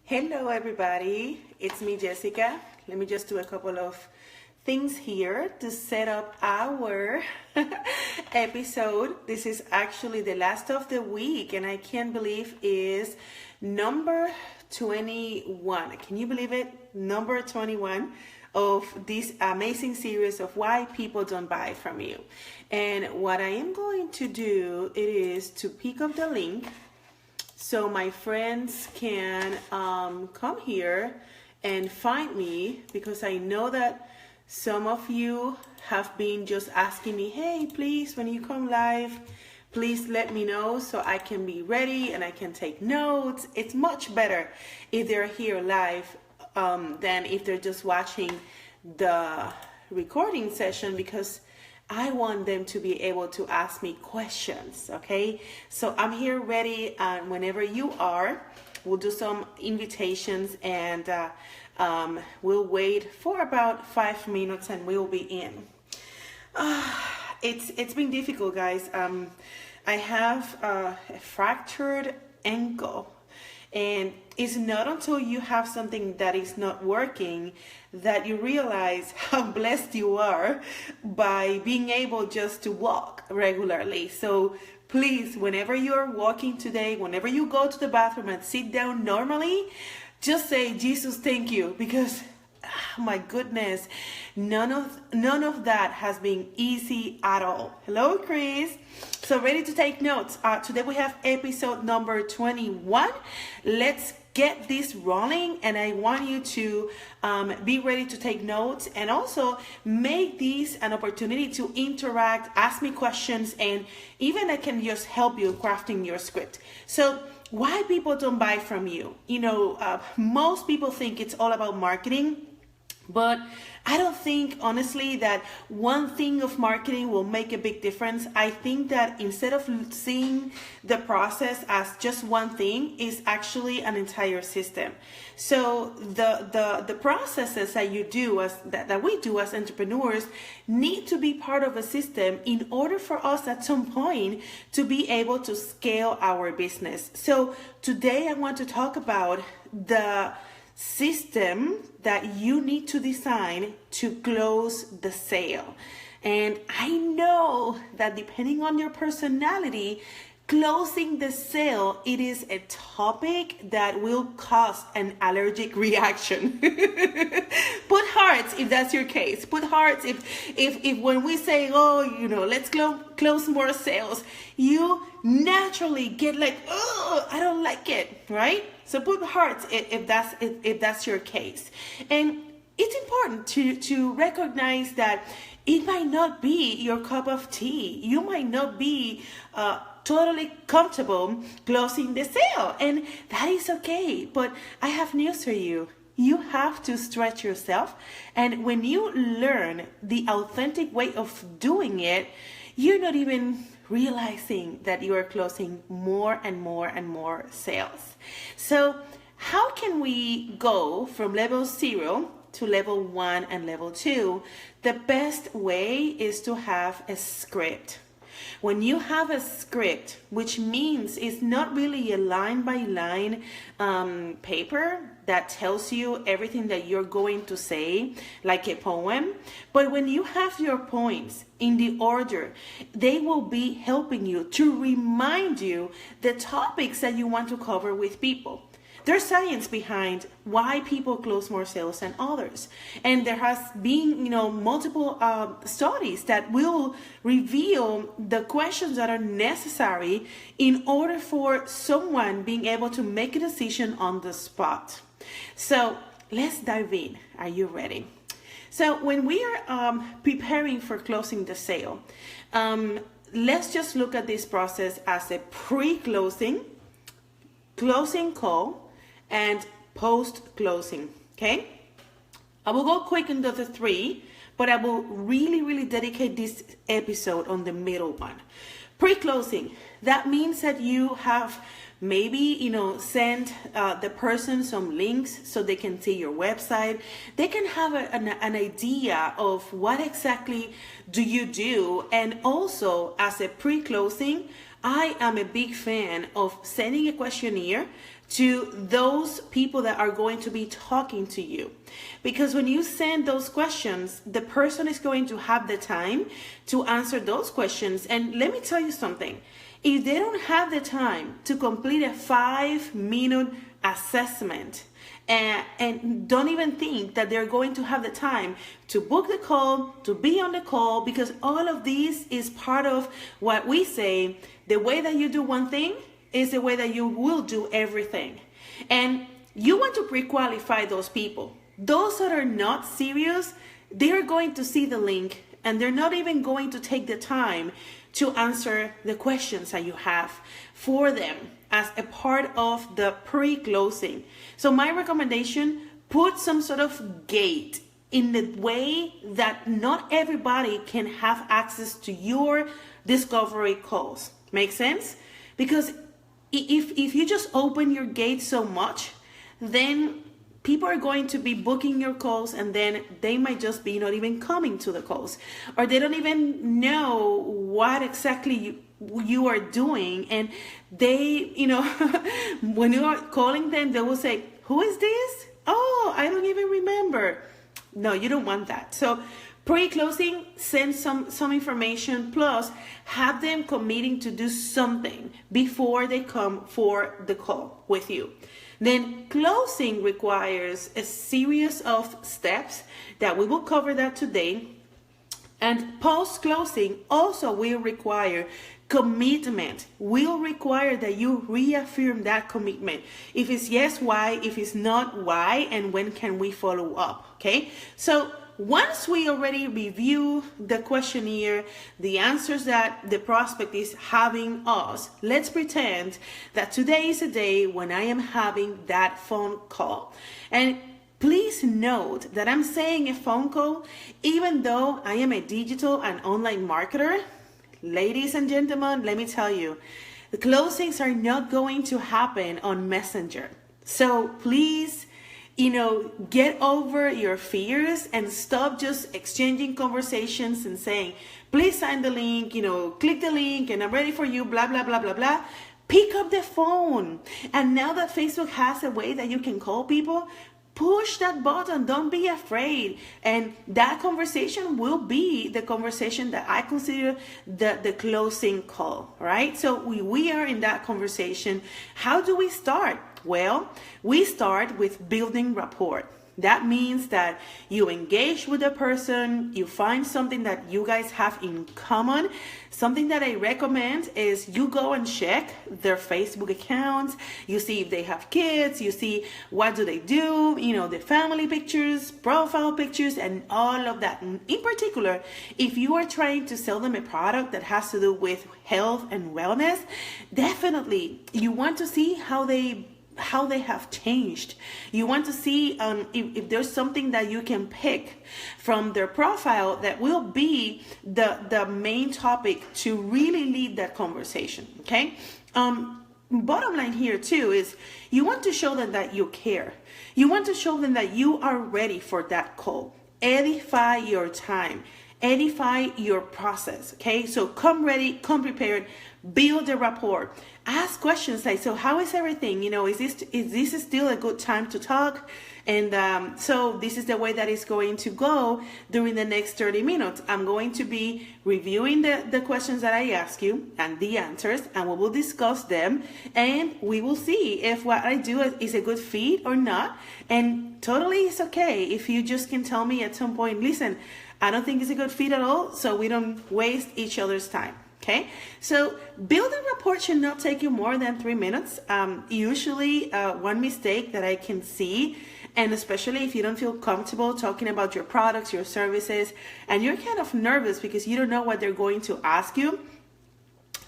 Hello everybody, it's me Jessica. Let me just do a couple of things here to set up our episode. This is actually the last of the week and I can't believe is number 21. Can you believe it? Number 21 of this amazing series of why people don't buy from you. And what I am going to do it is to pick up the link so my friends can come here and find me, because I know that some of you have been just asking me, hey, please, when you come live, please let me know so I can be ready and I can take notes. It's much better if they're here live than if they're just watching the recording session, because I want them to be able to ask me questions, okay? So I'm here ready, and whenever you are, we'll do some invitations and we'll wait for about 5 minutes and we'll be in. It's been difficult, guys. I have a fractured ankle. And it's not until you have something that is not working that you realize how blessed you are by being able just to walk regularly. So please, whenever you're walking today, whenever you go to the bathroom and sit down normally, just say, Jesus, thank you, because my goodness, none of that has been easy at all. Hello, Chris. So ready to take notes. Today we have episode number 21. Let's get this rolling, and I want you to be ready to take notes and also make this an opportunity to interact, ask me questions, and even I can just help you crafting your script. So why people don't buy from you? Most people think it's all about marketing. But I don't think, honestly, that one thing of marketing will make a big difference. I think that instead of seeing the process as just one thing, is actually an entire system. So the processes that you do that we do as entrepreneurs need to be part of a system in order for us at some point to be able to scale our business. So today I want to talk about the system that you need to design to close the sale. And I know that depending on your personality, closing the sale, it is a topic that will cause an allergic reaction. Put hearts if that's your case. Put hearts if when we say, let's close more sales, you naturally get like, oh, I don't like it, right? So put hearts if that's your case. And it's important to recognize that it might not be your cup of tea. You might not be totally comfortable closing the sale, and that is okay. But I have news for you. You have to stretch yourself, and when you learn the authentic way of doing it, you're not even realizing that you are closing more and more and more sales. So how can we go from level 0 to level 1 and level 2? The best way is to have a script. When you have a script, which means it's not really a line by line paper that tells you everything that you're going to say, like a poem, but when you have your points in the order, they will be helping you to remind you the topics that you want to cover with people. There's science behind why people close more sales than others. And there has been, multiple studies that will reveal the questions that are necessary in order for someone being able to make a decision on the spot. So let's dive in. Are you ready? So when we are preparing for closing the sale, let's just look at this process as a pre-closing, closing call, and post-closing, okay? I will go quick into the 3, but I will really dedicate this episode on the middle one. Pre-closing, that means that you have maybe, send the person some links so they can see your website. They can have an idea of what exactly do you do. And also as a pre-closing, I am a big fan of sending a questionnaire to those people that are going to be talking to you. Because when you send those questions, the person is going to have the time to answer those questions. And let me tell you something. If they don't have the time to complete a 5-minute assessment, and don't even think that they're going to have the time to book the call, to be on the call, because all of this is part of what we say, the way that you do one thing is the way that you will do everything. And you want to pre-qualify those people. Those that are not serious, they're going to see the link and they're not even going to take the time to answer the questions that you have for them as a part of the pre-closing. So my recommendation, put some sort of gate in the way that not everybody can have access to your discovery calls. Make sense? Because if you just open your gate so much, then people are going to be booking your calls and then they might just be not even coming to the calls, or they don't even know what exactly you are doing. And they, when you are calling them, they will say, who is this? Oh, I don't even remember. No, you don't want that. So pre-closing, send some information, plus have them committing to do something before they come for the call with you. Then closing requires a series of steps that we will cover that today. And post-closing also will require commitment. Will require that you reaffirm that commitment. If it's yes, why? If it's not, why? And when can we follow up? Okay, so once we already review the questionnaire, the answers that the prospect is having us, let's pretend that today is a day when I am having that phone call. And please note that I'm saying a phone call, even though I am a digital and online marketer. Ladies and gentlemen, let me tell you, the closings are not going to happen on Messenger. So please, get over your fears and stop just exchanging conversations and saying, please sign the link, click the link and I'm ready for you, blah, blah, blah, blah, blah. Pick up the phone. And now that Facebook has a way that you can call people, push that button. Don't be afraid. And that conversation will be the conversation that I consider the closing call, right? So we are in that conversation. How do we start? Well, we start with building rapport. That means that you engage with the person, you find something that you guys have in common. Something that I recommend is you go and check their Facebook accounts. You see if they have kids, you see what do they do, the family pictures, profile pictures, and all of that. In particular, if you are trying to sell them a product that has to do with health and wellness, definitely you want to see how they have changed. You want to see if there's something that you can pick from their profile that will be the main topic to really lead that conversation. Okay. Bottom line here too is you want to show them that you care. You want to show them that you are ready for that call. Edify your time. Edify your process. Okay. So come ready, come prepared, build a rapport. Ask questions like, so how is everything? Is this still a good time to talk? And so this is the way that it's going to go during the next 30 minutes. I'm going to be reviewing the questions that I ask you and the answers, and we will discuss them, and we will see if what I do is a good fit or not. And totally it's okay if you just can tell me at some point, listen, I don't think it's a good fit at all, so we don't waste each other's time. Okay, so building rapport should not take you more than 3 minutes. Usually one mistake that I can see, and especially if you don't feel comfortable talking about your products, your services, and you're kind of nervous because you don't know what they're going to ask you,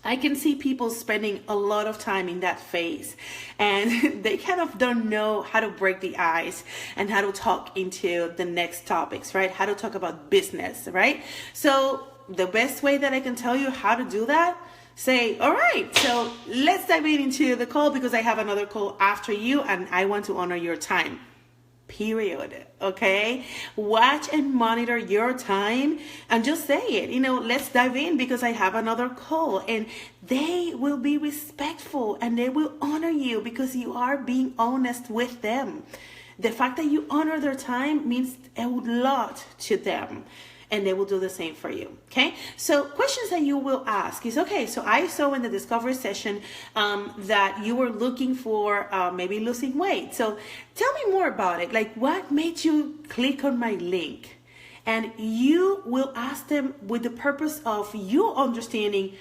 I can see people spending a lot of time in that phase, and they kind of don't know how to break the ice and how to talk into the next topics, right? How to talk about business, right? So the best way that I can tell you how to do that, say, all right, so let's dive into the call because I have another call after you and I want to honor your time. period. Okay, watch and monitor your time and just say it. Let's dive in because I have another call, and they will be respectful and they will honor you because you are being honest with them. The fact that you honor their time means a lot to them, and they will do the same for you. Okay, so questions that you will ask is, okay, so I saw in the discovery session that you were looking for maybe losing weight. So tell me more about it. Like, what made you click on my link? And you will ask them with the purpose of you understanding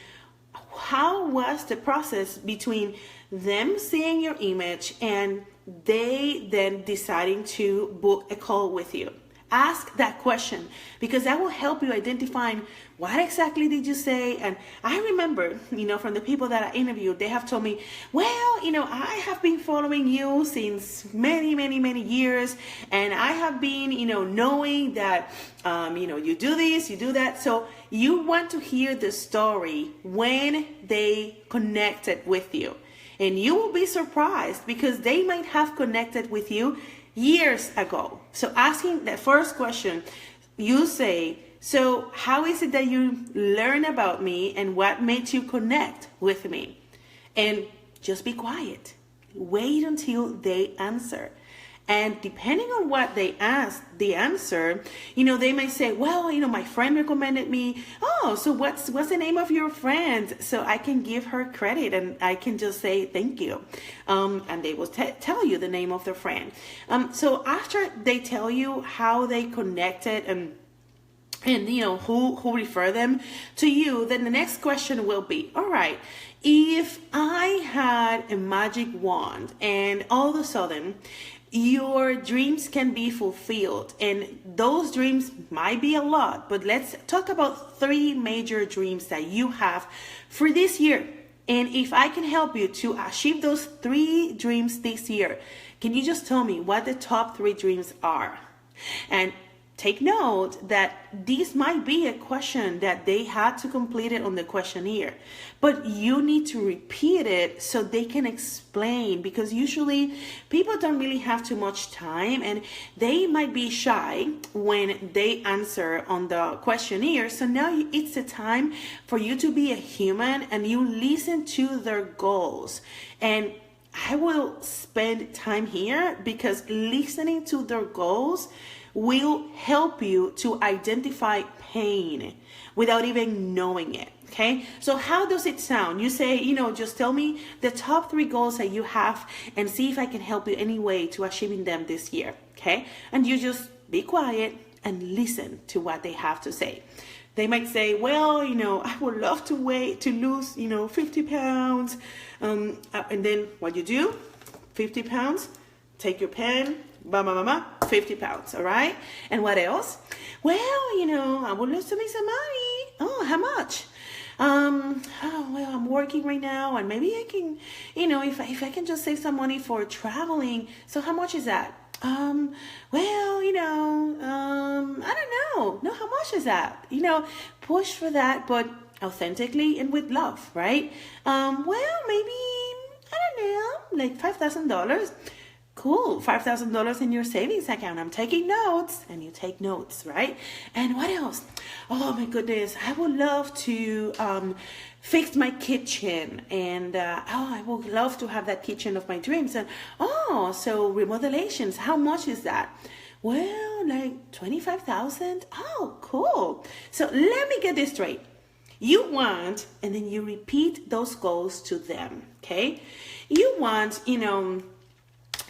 how was the process between them seeing your image and they then deciding to book a call with you. Ask that question because that will help you identify what exactly did you say. And I remember, from the people that I interviewed, they have told me, well, I have been following you since many, many, many years. And I have been, knowing that, you do this, you do that. So you want to hear the story when they connected with you. And you will be surprised because they might have connected with you years ago. So asking that first question, you say, so how is it that you learn about me and what made you connect with me? And just be quiet. Wait until they answer. And depending on what they ask, the answer, they may say, well, my friend recommended me. Oh, so what's the name of your friend? So I can give her credit and I can just say thank you. And they will tell you the name of their friend. So after they tell you how they connected and who refer them to you, then the next question will be, all right, if I had a magic wand and all of a sudden your dreams can be fulfilled, and those dreams might be a lot, but let's talk about 3 major dreams that you have for this year. And if I can help you to achieve those 3 dreams this year, can you just tell me what the top 3 dreams are? And take note that this might be a question that they had to complete it on the questionnaire, but you need to repeat it so they can explain, because usually people don't really have too much time and they might be shy when they answer on the questionnaire. So now it's the time for you to be a human and you listen to their goals. And I will spend time here because listening to their goals will help you to identify pain without even knowing it. Okay, so how does it sound? You say, just tell me the top 3 goals that you have and see if I can help you any way to achieving them this year. Okay, and you just be quiet and listen to what they have to say. They might say, well, I would love to lose, 50 pounds. And then what you do, 50 pounds, take your pen, 50 pounds, all right? And what else? Well, I would love to make some money. Oh, how much? I'm working right now, and maybe I can, if I can just save some money for traveling. So how much is that? I don't know. No, how much is that? Push for that, but authentically and with love, right? Maybe, I don't know, like $5,000. Cool, $5,000 in your savings account. I'm taking notes, and you take notes, right? And what else? Oh my goodness, I would love to fix my kitchen, and I would love to have that kitchen of my dreams. And so remodelations, how much is that? Well, like 25,000. Oh, cool. So let me get this straight. You want, and then you repeat those goals to them, okay? You want,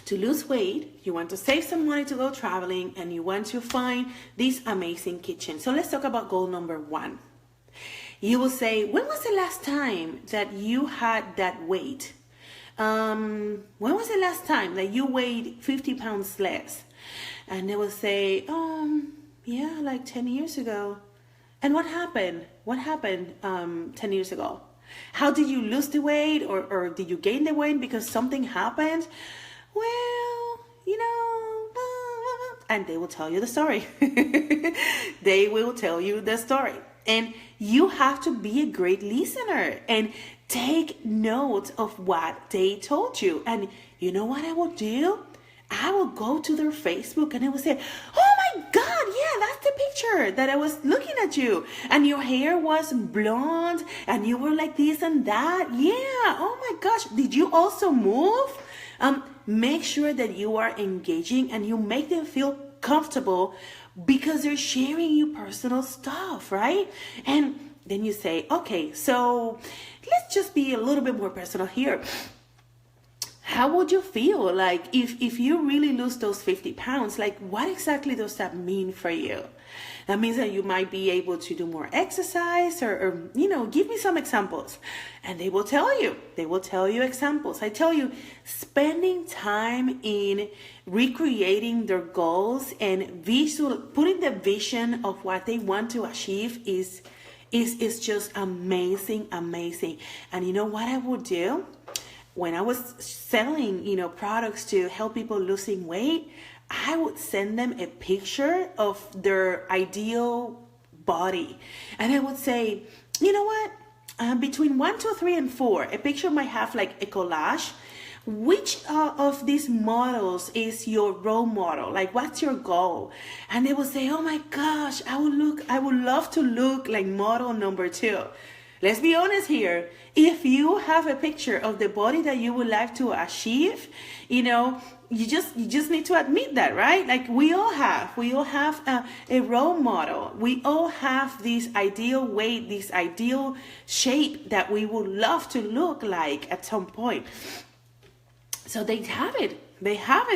to lose weight, you want to save some money to go traveling, and you want to find this amazing kitchen. So let's talk about goal number 1. You will say, when was the last time that you had that weight? When was the last time that you weighed 50 pounds less? And they will say, yeah, like 10 years ago. And what happened? What happened 10 years ago? How did you lose the weight, or did you gain the weight because something happened? Well, and they will tell you the story. They will tell you the story. And you have to be a great listener and take note of what they told you. And you know what I will do? I will go to their Facebook and I will say, oh my God, yeah, that's the picture that I was looking at you. And your hair was blonde and you were like this and that. Yeah, oh my gosh, did you also move? Make sure that you are engaging and you make them feel comfortable because they're sharing you personal stuff, right? And then you say, okay, so let's just be a little bit more personal here. How would you feel like if you really lose those 50 pounds? Like, what exactly does that mean for you? That means that you might be able to do more exercise or give me some examples. And they will tell you examples. I tell you, spending time in recreating their goals and putting the vision of what they want to achieve is just amazing. And you know what I would do? When I was selling, products to help people losing weight, I would send them a picture of their ideal body. And I would say, you know what? Between 1, 2, 3, and 4, a picture might have like a collage. Which of these models is your role model? Like, what's your goal? And they will say, oh my gosh, I would love to look like model number 2. Let's be honest here. If you have a picture of the body that you would like to achieve, you just need to admit that, right? Like we all have a role model. We all have this ideal weight, this ideal shape that we would love to look like at some point. So they have it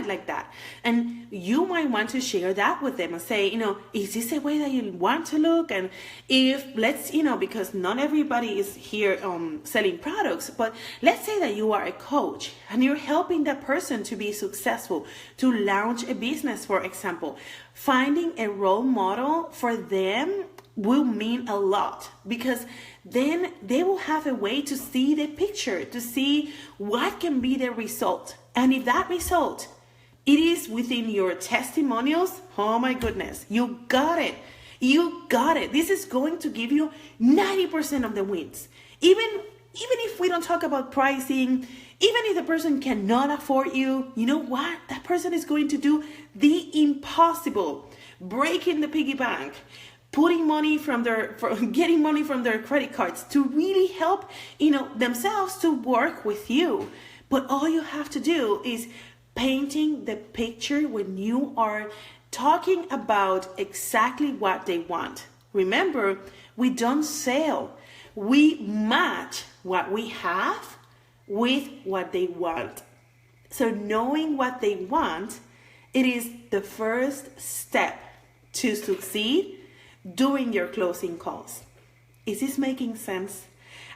like that. And you might want to share that with them and say, is this a way that you want to look? And because not everybody is here selling products, but let's say that you are a coach and you're helping that person to be successful, to launch a business, for example. Finding a role model for them will mean a lot, because then they will have a way to see the picture, to see what can be the result. And if that result, it is within your testimonials, oh my goodness, you got it. This is going to give you 90% of the wins. Even if we don't talk about pricing, even if the person cannot afford you, you know what? That person is going to do the impossible, breaking the piggy bank, getting money from their credit cards to really help, themselves to work with you. But all you have to do is painting the picture when you are talking about exactly what they want. Remember, we don't sell. We match what we have with what they want. So knowing what they want, it is the first step to succeed during your closing calls. Is this making sense?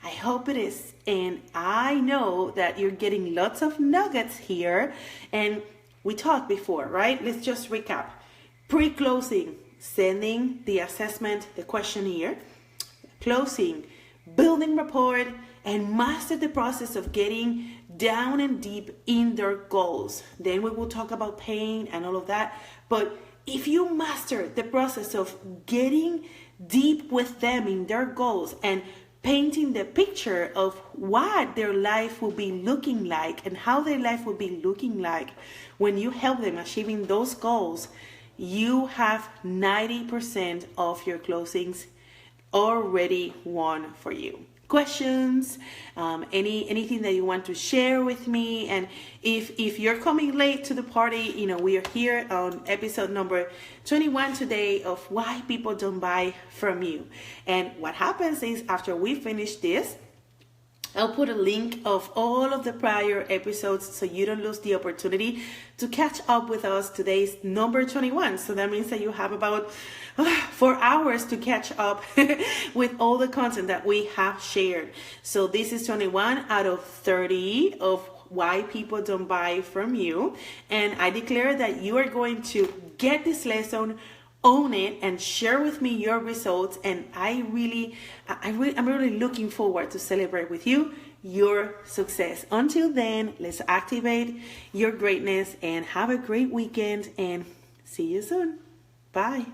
I hope it is. And I know that you're getting lots of nuggets here. And we talked before, right? Let's just recap. Pre-closing, sending the assessment, the questionnaire. Closing, building rapport, and master the process of getting down and deep in their goals. Then we will talk about pain and all of that. But if you master the process of getting deep with them in their goals and painting the picture of what their life will be looking like and how their life will be looking like when you help them achieving those goals, you have 90% of your closings already won for you. Questions, anything that you want to share with me. And if you're coming late to the party, we are here on episode number 21 today of why people don't buy from you. And what happens is, after we finish this, I'll put a link of all of the prior episodes so you don't lose the opportunity to catch up with us. Today's number 21. So that means that you have about 4 hours to catch up with all the content that we have shared. So this is 21 out of 30 of why people don't buy from you. And I declare that you are going to get this lesson, own it, and share with me your results. And I'm really looking forward to celebrate with you your success. Until then, let's activate your greatness and have a great weekend, and see you soon. Bye.